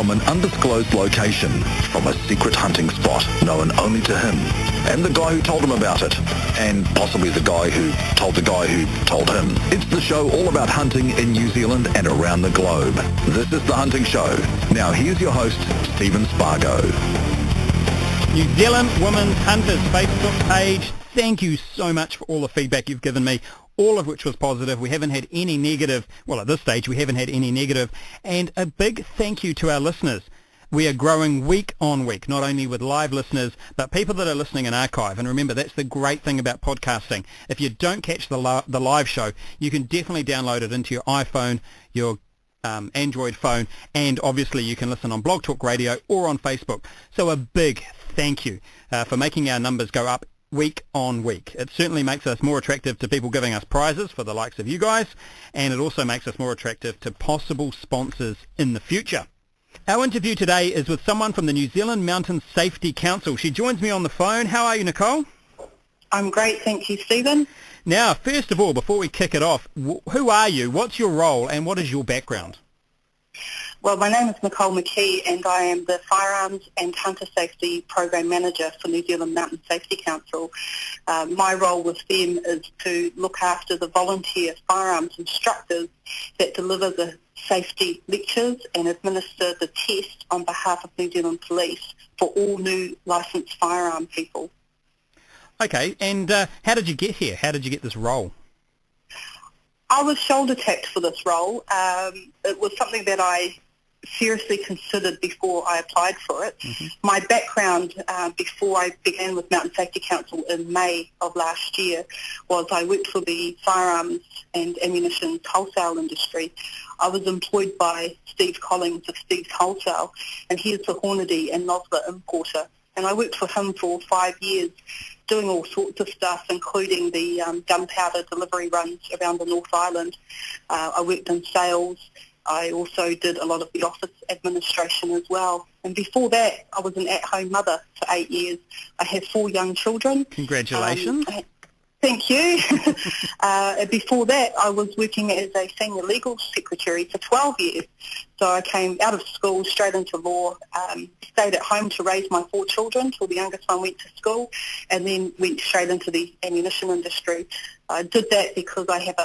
from an undisclosed location, from a secret hunting spot known only to him, and the guy who told him about it, and possibly the guy who told him. It's the show all about hunting in New Zealand and around the globe. This is The Hunting Show. Now here's your host, Stephen Spargo. New Zealand Women's Hunters Facebook page. Thank you so much for all the feedback you've given me, all of which was positive. We haven't had any negative. Well, at this stage, we haven't had any negative. And a big thank you to our listeners. We are growing week on week, not only with live listeners, but people that are listening in archive. And remember, that's the great thing about podcasting. If you don't catch the live show, you can definitely download it into your iPhone, your Android phone, and obviously you can listen on Blog Talk Radio or on Facebook. So a big thank you for making our numbers go up week on week. It certainly makes us more attractive to people giving us prizes for the likes of you guys, and it also makes us more attractive to possible sponsors in the future. Our interview today is with someone from the New Zealand Mountain Safety Council. She joins me on the phone. How are you, Nicole? I'm great, thank you, Stephen. Now, first of all, before we kick it off, who are you, what's your role, and what is your background? Well, my name is Nicole McKee, and I am the Firearms and Hunter Safety Program Manager for New Zealand Mountain Safety Council. My role with them is to look after the volunteer firearms instructors that deliver the safety lectures and administer the test on behalf of New Zealand Police for all new licensed firearm people. Okay, and how did you get here? How did you get this role? I was shoulder tapped for this role. It was something that I seriously considered before I applied for it. Mm-hmm. My background before I began with Mountain Safety Council in May of last year was I worked for the firearms and ammunition wholesale industry. I was employed by Steve Collins of Steve's Wholesale, and he is the Hornady and Nosler importer. And I worked for him for 5 years doing all sorts of stuff, including the gunpowder delivery runs around the North Island. I worked in sales. I also did a lot of the office administration as well. And before that, I was an at-home mother for 8 years. I have 4 young children. Congratulations. Thank you. Before that, I was working as a senior legal secretary for 12 years. So I came out of school straight into law, stayed at home to raise my 4 children till the youngest one went to school, and then went straight into the ammunition industry. I did that because I have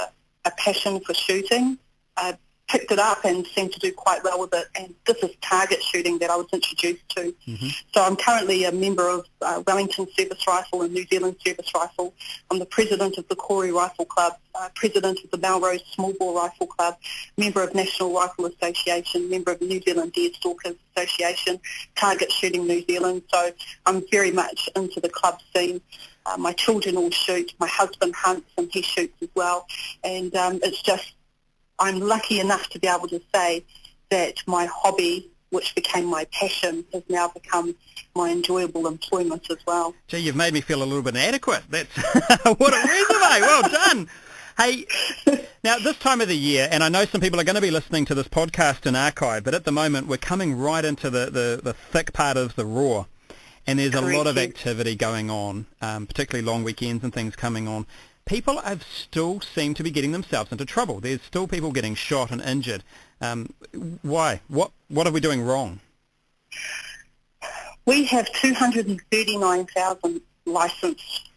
a passion for shooting. I picked it up and seemed to do quite well with it, and this is target shooting that I was introduced to. Mm-hmm. So I'm currently a member of Wellington Service Rifle and New Zealand Service Rifle. I'm the president of the Corey Rifle Club, president of the Melrose Small Bore Rifle Club, member of National Rifle Association, member of the New Zealand Deer Stalkers Association, Target Shooting New Zealand. So I'm very much into the club scene. My children all shoot. My husband hunts and he shoots as well. And it's just, I'm lucky enough to be able to say that my hobby, which became my passion, has now become my enjoyable employment as well. Gee, you've made me feel a little bit inadequate. That's what a resume. Well done. Hey, now this time of the year, and I know some people are going to be listening to this podcast in archive, but at the moment we're coming right into the thick part of the raw, and there's a lot of activity going on, particularly long weekends and things coming on. People have still seem to be getting themselves into trouble. There's still people getting shot and injured. Why? What are we doing wrong? We have 239,000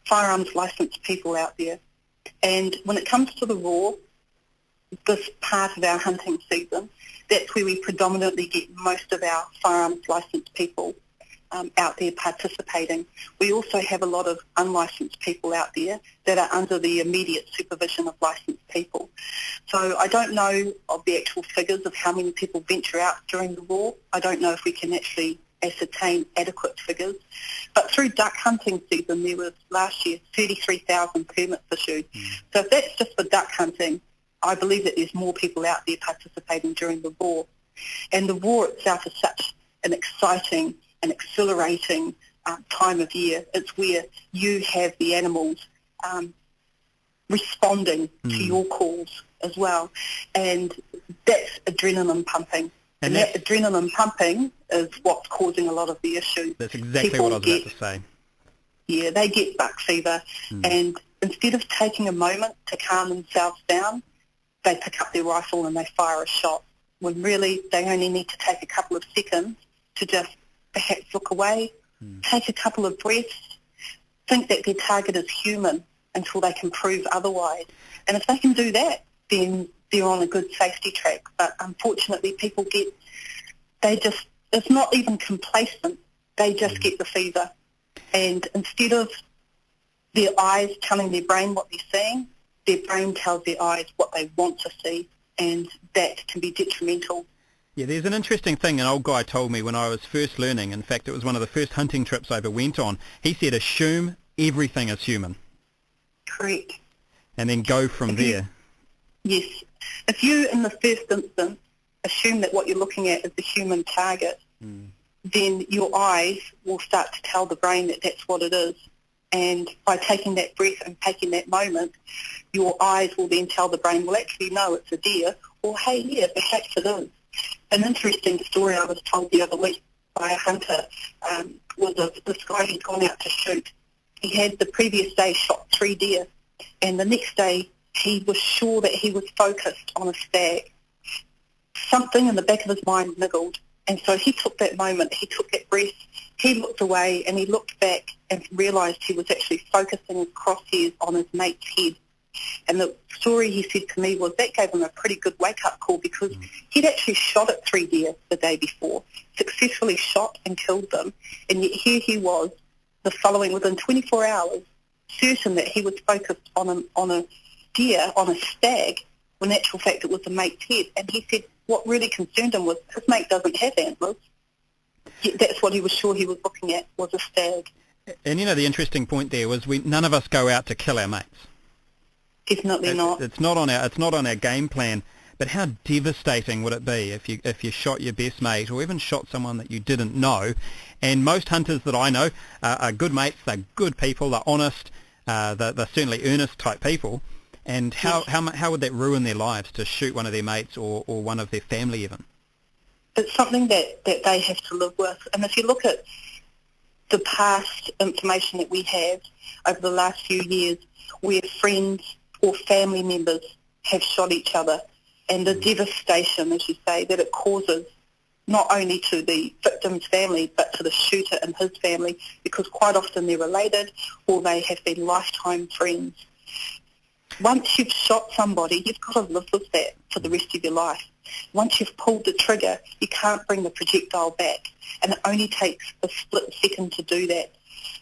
firearms licensed people out there. And when it comes to the raw, this part of our hunting season, that's where we predominantly get most of our firearms licensed people out there participating. We also have a lot of unlicensed people out there that are under the immediate supervision of licensed people. So I don't know of the actual figures of how many people venture out during the raw. I don't know if we can actually ascertain adequate figures. But through duck hunting season, there was last year 33,000 permits issued. So if that's just for duck hunting, I believe that there's more people out there participating during the raw. And the raw itself is such an exciting and exhilarating time of year. It's where you have the animals responding to your calls as well. And that's adrenaline pumping. And that adrenaline pumping is what's causing a lot of the issues. That's exactly what I was about to say. Yeah, they get buck fever. And instead of taking a moment to calm themselves down, they pick up their rifle and they fire a shot. when really they only need to take a couple of seconds to just perhaps look away, take a couple of breaths, think that their target is human until they can prove otherwise. And if they can do that, then they're on a good safety track. But unfortunately, people it's not even complacent, they just get the fever. And instead of their eyes telling their brain what they're seeing, their brain tells their eyes what they want to see, and that can be detrimental. Yeah, there's an interesting thing an old guy told me when I was first learning. In fact, it was one of the first hunting trips I ever went on. He said, assume everything is human. Correct. And then go from there. Yes. If you, in the first instance, assume that what you're looking at is the human target, then your eyes will start to tell the brain that that's what it is. And by taking that breath and taking that moment, your eyes will then tell the brain, well, actually, no, it's a deer, or, hey, yeah, perhaps it is. An interesting story I was told the other week by a hunter was of this guy who'd gone out to shoot. He had the previous day shot 3 deer, and the next day he was sure that he was focused on a stag. Something in the back of his mind niggled, and so he took that moment, he took that breath, he looked away and he looked back and realised he was actually focusing his crosshairs on his mate's head. And the story he said to me was that gave him a pretty good wake-up call, because he'd actually shot at 3 deer the day before, successfully shot and killed them, and yet here he was, the following, within 24 hours, certain that he was focused on a deer, on a stag, when in actual fact it was a mate's head. And he said what really concerned him was his mate doesn't have antlers. Yet that's what he was sure he was looking at, was a stag. And you know, the interesting point there was none of us go out to kill our mates. Definitely not. It's not on our game plan. But how devastating would it be if you shot your best mate, or even shot someone that you didn't know? And most hunters that I know are good mates. They're good people. They're honest. They're certainly earnest type people. And how would that ruin their lives to shoot one of their mates or one of their family even? It's something that they have to live with. And if you look at the past information that we have over the last few years, where friends or family members have shot each other, and the devastation, as you say, that it causes not only to the victim's family but to the shooter and his family, because quite often they're related or they have been lifetime friends. Once you've shot somebody, you've got to live with that for the rest of your life. Once you've pulled the trigger, you can't bring the projectile back, and it only takes a split second to do that.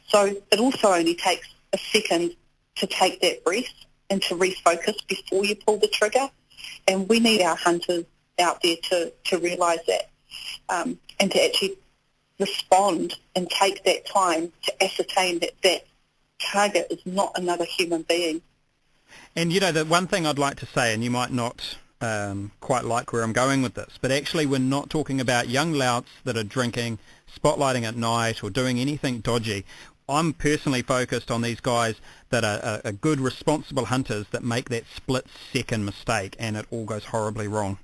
So it also only takes a second to take that breath and to refocus before you pull the trigger. And we need our hunters out there to realise that, and to actually respond and take that time to ascertain that that target is not another human being. And you know, the one thing I'd like to say, and you might not quite like where I'm going with this, but actually we're not talking about young louts that are drinking, spotlighting at night, or doing anything dodgy. I'm personally focused on these guys that are good, responsible hunters that make that split-second mistake and it all goes horribly wrong.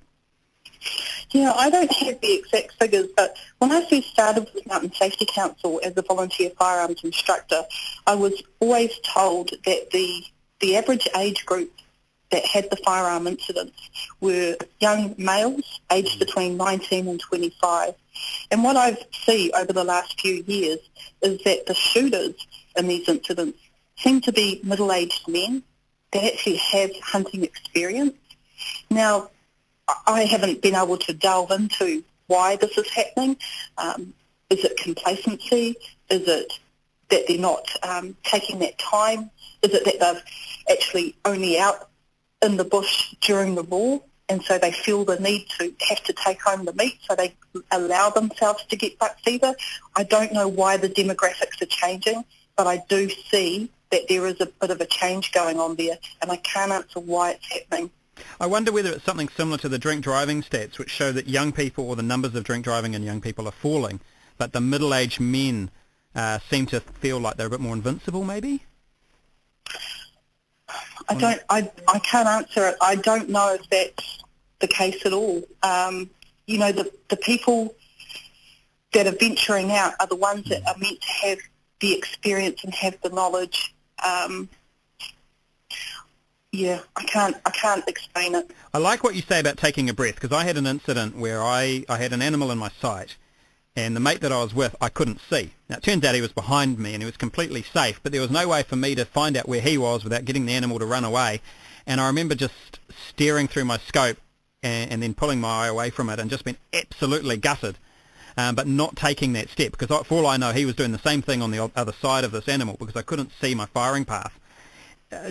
Yeah, I don't have the exact figures, but when I first started with Mountain Safety Council as a volunteer firearms instructor, I was always told that the average age group that had the firearm incidents were young males aged between 19 and 25. And what I've seen over the last few years is that the shooters in these incidents seem to be middle-aged men that actually have hunting experience. Now, I haven't been able to delve into why this is happening. Is it complacency? Is it that they're not taking that time? Is it that they're actually only out in the bush during the roar, and so they feel the need to have to take home the meat, so they allow themselves to get buck fever? I don't know why the demographics are changing, but I do see that there is a bit of a change going on there, and I can't answer why it's happening. I wonder whether it's something similar to the drink driving stats, which show that young people, or the numbers of drink driving in young people, are falling, but the middle-aged men seem to feel like they're a bit more invincible, maybe? I can't answer it. I don't know if that's the case at all. You know, the people that are venturing out are the ones that are meant to have the experience and have the knowledge. Yeah, I can't explain it. I like what you say about taking a breath, because I had an incident where I had an animal in my sight, and the mate that I was with, I couldn't see. Now, it turns out he was behind me, and he was completely safe, but there was no way for me to find out where he was without getting the animal to run away. And I remember just staring through my scope and then pulling my eye away from it and just being absolutely gutted, but not taking that step, because for all I know, he was doing the same thing on the other side of this animal, because I couldn't see my firing path.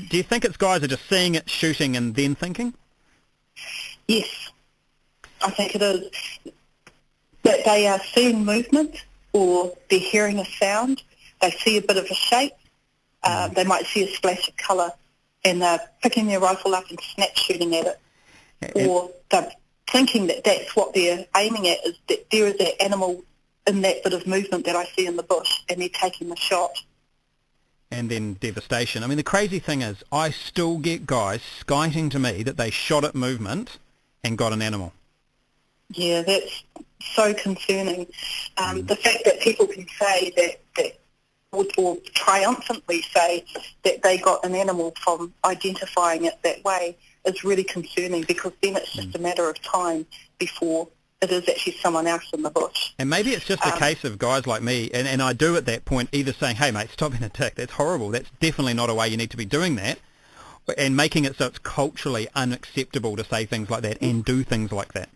Do you think it's guys are just seeing it, shooting, and then thinking? Yes, I think it is. That they are seeing movement, or they're hearing a sound, they see a bit of a shape, they might see a splash of colour, and they're picking their rifle up and snap shooting at it. Or they're thinking that that's what they're aiming at, is that there is that animal in that bit of movement that I see in the bush, and they're taking the shot. And then devastation. I mean, the crazy thing is, I still get guys skiting to me that they shot at movement and got an animal. Yeah, that's so concerning. The fact that people can say that or triumphantly say that they got an animal from identifying it that way is really concerning, because then it's just a matter of time before it is actually someone else in the bush. And maybe it's just a case of guys like me, and I do at that point either saying, hey mate, stop being a dick, that's horrible, that's definitely not a way you need to be doing that, and making it so it's culturally unacceptable to say things like that and do things like that.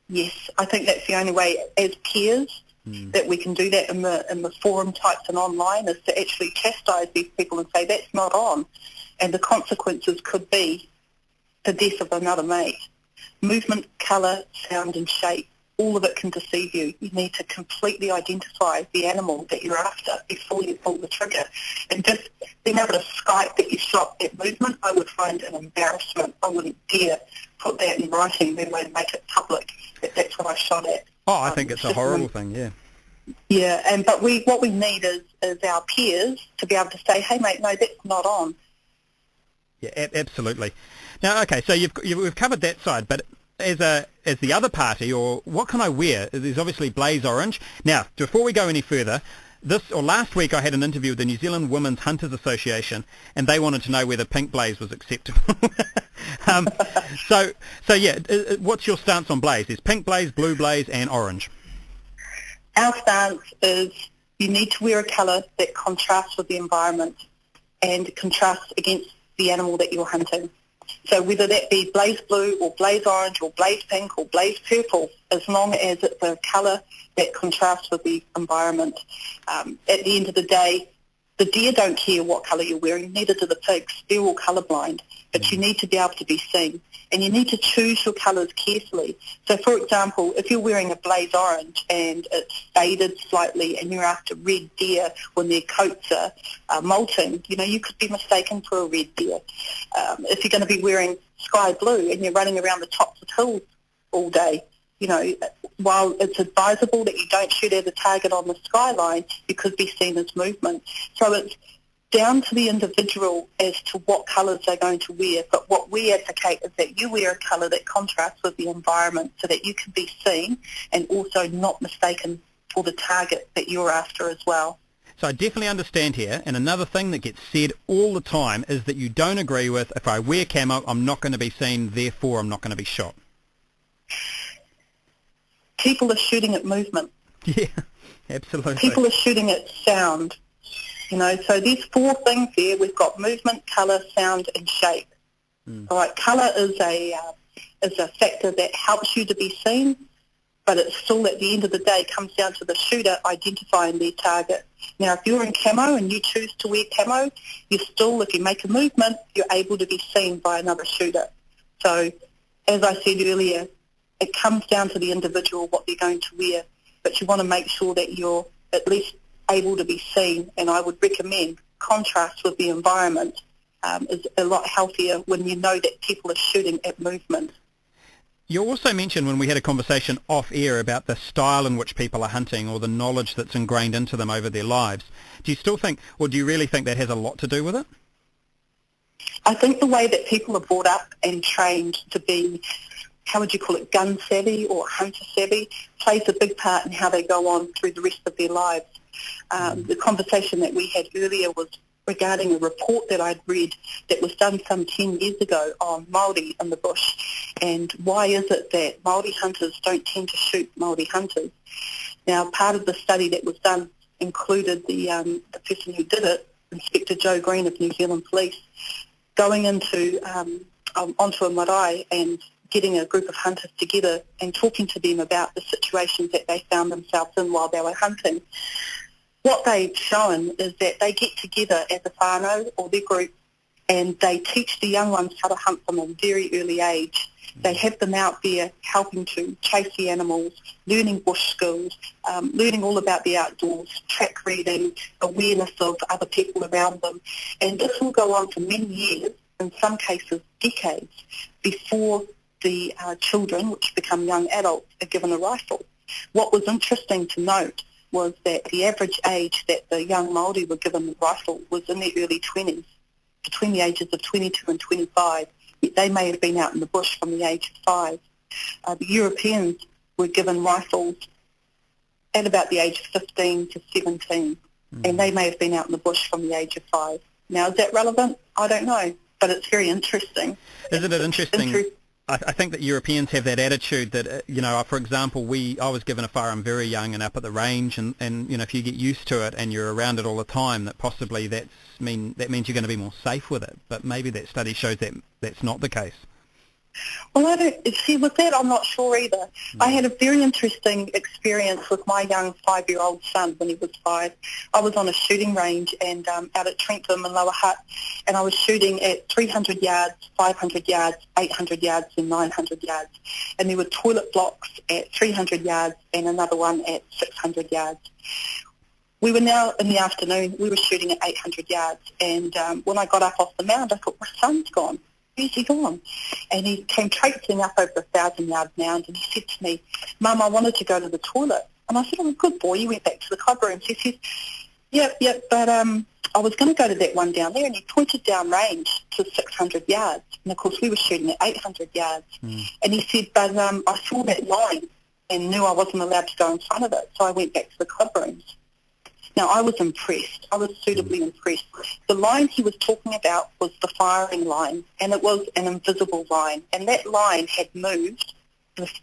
Yes, I think that's the only way as peers that we can do that in the forum types and online, is to actually chastise these people and say that's not on, and the consequences could be the death of another mate. Movement, colour, sound and shape, all of it can deceive you. You need to completely identify the animal that you're after before you pull the trigger. And just being able to Skype that you shot that movement, I would find an embarrassment. I wouldn't dare put that in writing, let alone make it public, that that's what I shot at. Oh, I think it's a horrible thing, yeah. Yeah, but what we need is our peers to be able to say, hey mate, no, that's not on. Yeah, absolutely. Now, okay, so we've covered that side, but as the other party, or what can I wear? There's obviously blaze orange. Now, before we go any further, last week I had an interview with the New Zealand Women's Hunters Association, and they wanted to know whether pink blaze was acceptable. So yeah, what's your stance on blaze? There's pink blaze, blue blaze, and orange. Our stance is you need to wear a colour that contrasts with the environment and contrasts against the animal that you're hunting. So whether that be blaze blue or blaze orange or blaze pink or blaze purple, as long as it's a colour that contrasts with the environment. At the end of the day, the deer don't care what colour you're wearing, neither do the pigs. They're all colour-blind. But you need to be able to be seen. And you need to choose your colours carefully. So, for example, if you're wearing a blaze orange and it's faded slightly and you're after red deer when their coats are molting, you could be mistaken for a red deer. If you're going to be wearing sky blue and you're running around the tops of hills all day, while it's advisable that you don't shoot at a target on the skyline, you could be seen as movement. So it's down to the individual as to what colours they're going to wear, but what we advocate is that you wear a colour that contrasts with the environment so that you can be seen and also not mistaken for the target that you're after as well. So I definitely understand here, and another thing that gets said all the time is that you don't agree with, if I wear camo, I'm not going to be seen, therefore I'm not going to be shot. People are shooting at movement. Yeah, absolutely. People are shooting at sound. So there's four things there. We've got movement, colour, sound, and shape. All right, colour is a factor that helps you to be seen, but it's still, at the end of the day, comes down to the shooter identifying their target. Now, if you're in camo and you choose to wear camo, you still, if you make a movement, you're able to be seen by another shooter. So, as I said earlier, it comes down to the individual what they're going to wear, but you want to make sure that you're at least able to be seen, and I would recommend contrast with the environment is a lot healthier when you know that people are shooting at movement. You also mentioned when we had a conversation off air about the style in which people are hunting, or the knowledge that's ingrained into them over their lives. Do you still think, or do you really think that has a lot to do with it? I think the way that people are brought up and trained to be, how would you call it, gun savvy or hunter savvy, plays a big part in how they go on through the rest of their lives. The conversation that we had earlier was regarding a report that I'd read that was done some 10 years ago on Māori in the bush, and why is it that Māori hunters don't tend to shoot Māori hunters. Now, part of the study that was done included the person who did it, Inspector Joe Green of New Zealand Police, going into onto a marae and getting a group of hunters together and talking to them about the situations that they found themselves in while they were hunting. What they've shown is that they get together as a whānau or their group, and they teach the young ones how to hunt from a very early age. They have them out there helping to chase the animals, learning bush skills, learning all about the outdoors, track reading, awareness of other people around them. And this will go on for many years, in some cases decades, before the children, which become young adults, are given a rifle. What was interesting to note was that the average age that the young Māori were given the rifle was in their early 20s, between the ages of 22 and 25. They may have been out in the bush from the age of 5. The Europeans were given rifles at about the age of 15 to 17, and they may have been out in the bush from the age of 5. Now, is that relevant? I don't know, but it's very interesting. Isn't it interesting? I think that Europeans have that attitude that, for example, I was given a firearm very young and up at the range, and if you get used to it and you're around it all the time, that possibly that means you're going to be more safe with it. But maybe that study shows that that's not the case. Well, I don't see with that. I'm not sure either. I had a very interesting experience with my young 5-year-old son when he was 5. I was on a shooting range and out at Trentham and Lower Hutt, and I was shooting at 300 yards, 500 yards, 800 yards, and 900 yards. And there were toilet blocks at 300 yards and another one at 600 yards. We were now in the afternoon. We were shooting at 800 yards, and when I got up off the mound, I thought, my son's gone. Where's he gone? And he came traipsing up over 1,000-yard mound, and he said to me, Mum, I wanted to go to the toilet. And I said, oh, good boy, you went back to the club room. So he says, yep, but I was going to go to that one down there, and he pointed down range to 600 yards. And, of course, we were shooting at 800 yards. And he said, but I saw that line and knew I wasn't allowed to go in front of it, so I went back to the club rooms. Now, I was impressed. I was suitably impressed. The line he was talking about was the firing line, and it was an invisible line. And that line had moved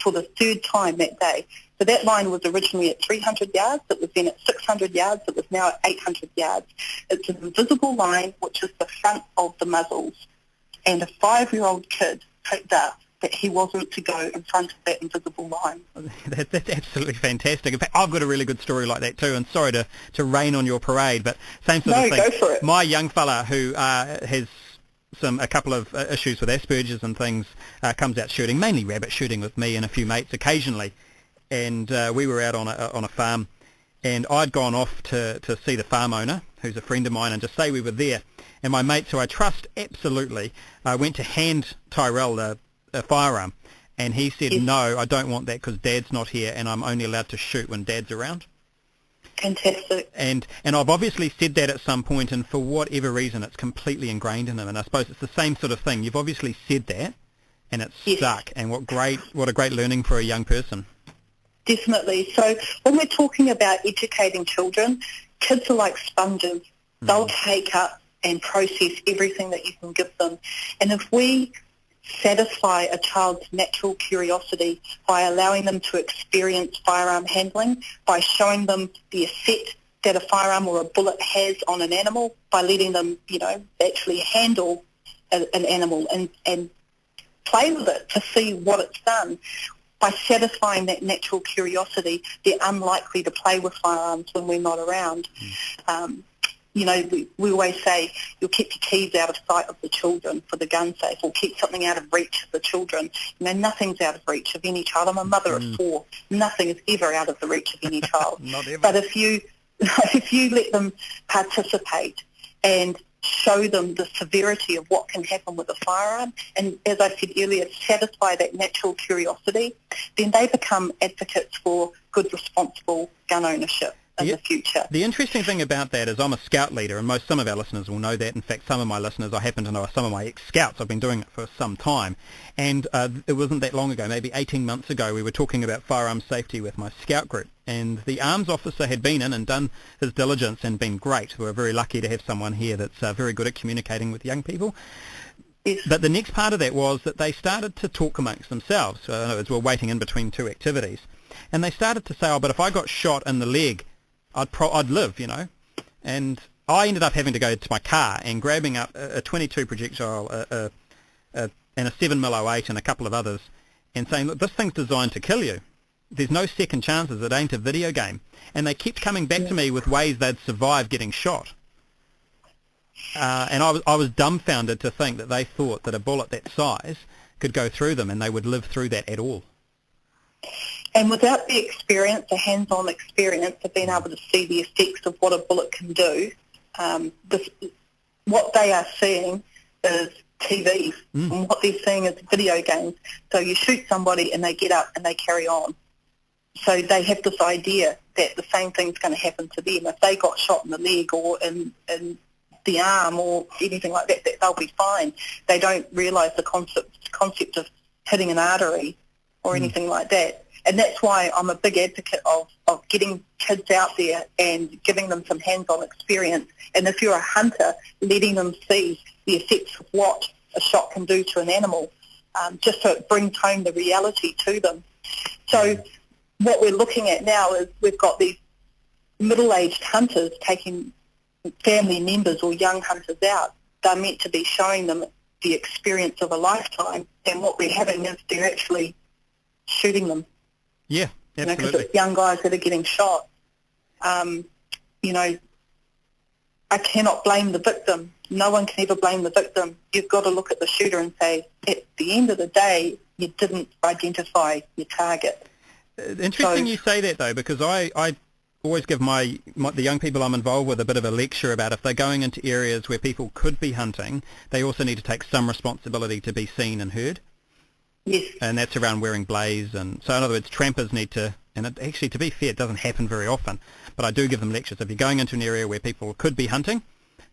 for the 3rd time that day. So that line was originally at 300 yards. It was then at 600 yards. It was now at 800 yards. It's an invisible line, which is the front of the muzzles. And a 5-year-old kid picked up that he wasn't to go in front of that invisible line. That's absolutely fantastic. In fact, I've got a really good story like that too, and sorry to rain on your parade, but same sort of thing. No, go for it. My young fella who has a couple of issues with Asperger's and things comes out shooting, mainly rabbit shooting with me and a few mates occasionally, and we were out on a farm, and I'd gone off to see the farm owner, who's a friend of mine, and just say we were there, and my mates, who I trust absolutely, went to hand Tyrell a firearm, and he said, no, I don't want that because Dad's not here and I'm only allowed to shoot when Dad's around. Fantastic. And I've obviously said that at some point, and for whatever reason it's completely ingrained in him, and I suppose it's the same sort of thing. You've obviously said that and it's stuck, and what a great learning for a young person. Definitely. So when we're talking about educating children, kids are like sponges. They'll take up and process everything that you can give them. And if we satisfy a child's natural curiosity by allowing them to experience firearm handling, by showing them the effect that a firearm or a bullet has on an animal, by letting them, actually handle an animal and play with it to see what it's done. By satisfying that natural curiosity, they're unlikely to play with firearms when we're not around. We always say you'll keep your keys out of sight of the children for the gun safe, or keep something out of reach of the children. Nothing's out of reach of any child. I'm a mother of 4. Nothing is ever out of the reach of any child. Not ever. But if you let them participate and show them the severity of what can happen with a firearm, and as I said earlier, satisfy that natural curiosity, then they become advocates for good, responsible gun ownership. in the future. The interesting thing about that is I'm a scout leader, and some of our listeners will know that. In fact, some of my listeners, I happen to know some of my ex-scouts. I've been doing it for some time. And it wasn't that long ago, maybe 18 months ago, we were talking about firearms safety with my scout group. And the arms officer had been in and done his diligence and been great. We're very lucky to have someone here that's very good at communicating with young people. Yes. But the next part of that was that they started to talk amongst themselves. So in other words, we're waiting in between two activities. And they started to say, oh, but if I got shot in the leg, I'd live, you know. And I ended up having to go to my car and grabbing up a 22 projectile and a 7mm08 and a couple of others and saying, look, this thing's designed to kill you. There's no second chances. It ain't a video game. And they kept coming back to me with ways they'd survive getting shot. And I was dumbfounded to think that they thought that a bullet that size could go through them and they would live through that at all. And without the experience, the hands-on experience of being able to see the effects of what a bullet can do, what they are seeing is TV, and what they're seeing is video games. So you shoot somebody and they get up and they carry on. So they have this idea that the same thing's going to happen to them. If they got shot in the leg or in the arm or anything like that, that they'll be fine. They don't realise the concept of hitting an artery or anything like that. And that's why I'm a big advocate of getting kids out there and giving them some hands-on experience. And if you're a hunter, letting them see the effects of what a shot can do to an animal, just so it brings home the reality to them. So what we're looking at now is we've got these middle-aged hunters taking family members or young hunters out. They're meant to be showing them the experience of a lifetime, and what we're having is they're actually shooting them. Yeah, absolutely. Because it's young guys that are getting shot. You know, I cannot blame the victim. No one can ever blame the victim. You've got to look at the shooter and say, at the end of the day, you didn't identify your target. Interesting you say that, though, because I always give the young people I'm involved with a bit of a lecture about if they're going into areas where people could be hunting, they also need to take some responsibility to be seen and heard. Yes. And that's around wearing blaze. And so in other words, trampers need to, and actually to be fair, it doesn't happen very often, but I do give them lectures. If you're going into an area where people could be hunting,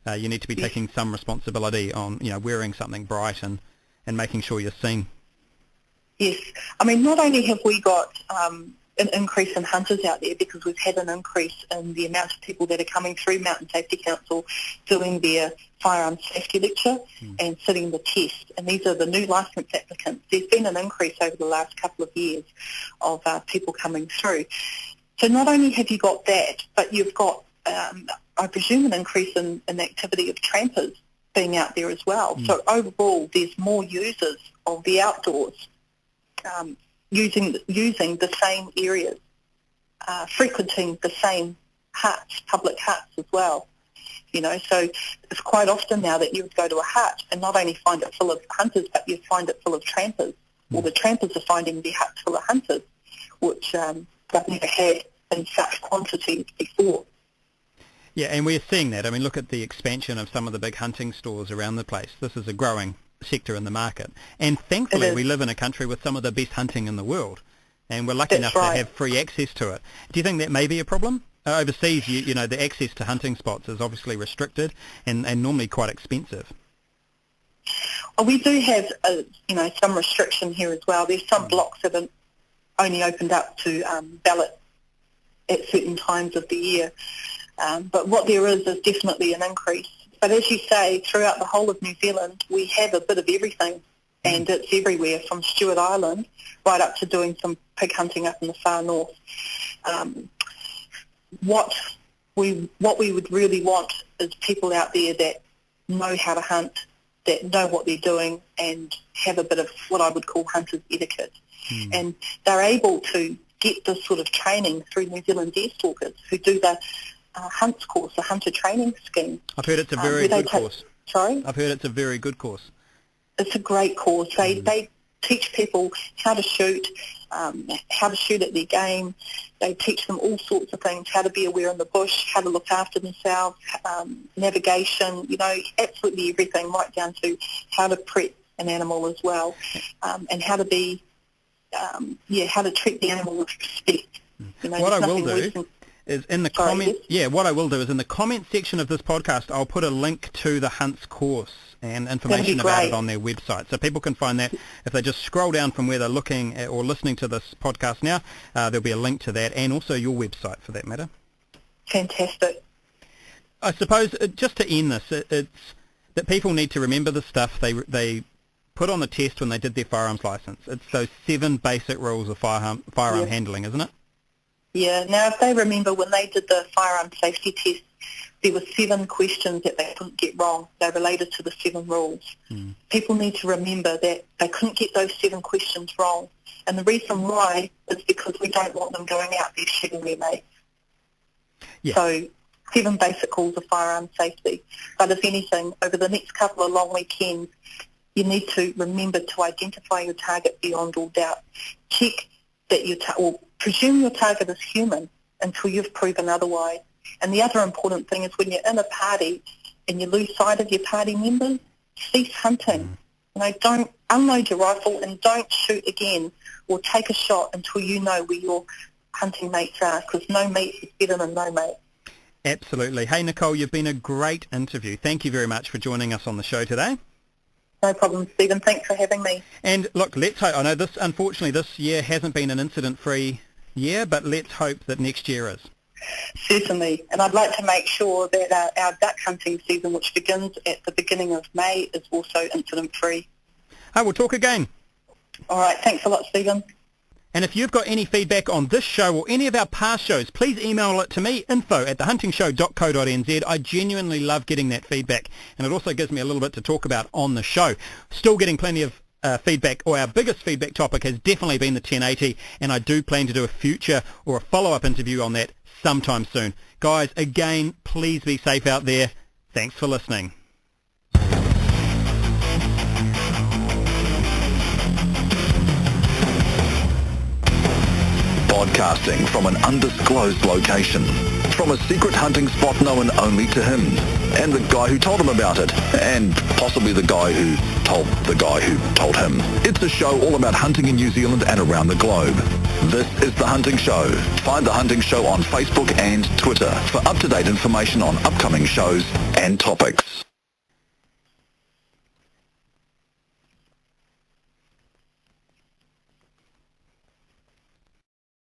you need to be taking some responsibility on, you know, wearing something bright and making sure you're seen. Yes. I mean, not only have we got an increase in hunters out there because we've had an increase in the amount of people that are coming through Mountain Safety Council doing their firearms safety lecture and sitting the test. And these are the new licence applicants. There's been an increase over the last couple of years of people coming through. So not only have you got that, but you've got, I presume, an increase in the activity of trampers being out there as well. So overall, there's more users of the outdoors using the same areas, frequenting the same huts, public huts as well. You know, so it's quite often now that you would go to a hut and not only find it full of hunters, but you find it full of trampers. Or the trampers are finding their huts full of hunters, which they've never had in such quantities before. Yeah, and we're seeing that. I mean, look at the expansion of some of the big hunting stores around the place. This is a growing sector in the market. And thankfully, we live in a country with some of the best hunting in the world, and we're lucky enough to have free access to it. Do you think that may be a problem? Overseas, you know, the access to hunting spots is obviously restricted and normally quite expensive. Well, we do have, you know, some restriction here as well. There's some blocks that are only opened up to ballot at certain times of the year. But what there is definitely an increase. But as you say, throughout the whole of New Zealand, we have a bit of everything, and it's everywhere, from Stewart Island right up to doing some pig hunting up in the far north. What we would really want is people out there that know how to hunt, that know what they're doing, and have a bit of what I would call hunter's etiquette. And they're able to get this sort of training through New Zealand Deerstalkers, who do the hunts course, the hunter training scheme. I've heard it's a very good course. Sorry? I've heard it's a very good course. It's a great course. They teach people how to shoot at their game. They teach them all sorts of things, how to be aware in the bush, how to look after themselves, navigation, you know, absolutely everything, right down to how to prep an animal as well, and how to be, how to treat the animal with respect. You know, what I will do is in the comment. Yeah, what I will do is in the comment section of this podcast, I'll put a link to the Hunts course and information about it on their website, so people can find that. If they just scroll down from where they're looking at or listening to this podcast now, there'll be a link to that, and also your website for that matter. Fantastic. I suppose just to end this, it's that people need to remember the stuff they put on the test when they did their firearms license. It's those 7 basic rules of firearm handling, isn't it? Yeah. Now, if they remember when they did the firearm safety test, there were 7 questions that they couldn't get wrong. They related to the 7 rules. People need to remember that they couldn't get those 7 questions wrong. And the reason why is because we don't want them going out there shooting their mates. Yeah. So 7 basic rules of firearm safety. But if anything, over the next couple of long weekends, you need to remember to identify your target beyond all doubt. Check that or presume your target is human until you've proven otherwise. And the other important thing is when you're in a party and you lose sight of your party members, cease hunting. Don't unload your rifle and don't shoot again or take a shot until you know where your hunting mates are, because no mate is better than no mate. Absolutely. Hey, Nicole, you've been a great interview. Thank you very much for joining us on the show today. No problem, Stephen. Thanks for having me. And look, let's hope, I know unfortunately this year hasn't been an incident-free year, but let's hope that next year is. Certainly. And I'd like to make sure that our duck hunting season, which begins at the beginning of May, is also incident-free. Oh, we'll talk again. All right. Thanks a lot, Stephen. And if you've got any feedback on this show or any of our past shows, please email it to me, info@thehuntingshow.co.nz. I genuinely love getting that feedback, and it also gives me a little bit to talk about on the show. Still getting plenty of feedback, or our biggest feedback topic has definitely been the 1080, and I do plan to do a future or a follow-up interview on that sometime soon. Guys, again, please be safe out there. Thanks for listening. Broadcasting from an undisclosed location, from a secret hunting spot known only to him, and the guy who told him about it, and possibly the guy who told the guy who told him. It's a show all about hunting in New Zealand and around the globe. This is The Hunting Show. Find The Hunting Show on Facebook and Twitter for up-to-date information on upcoming shows and topics.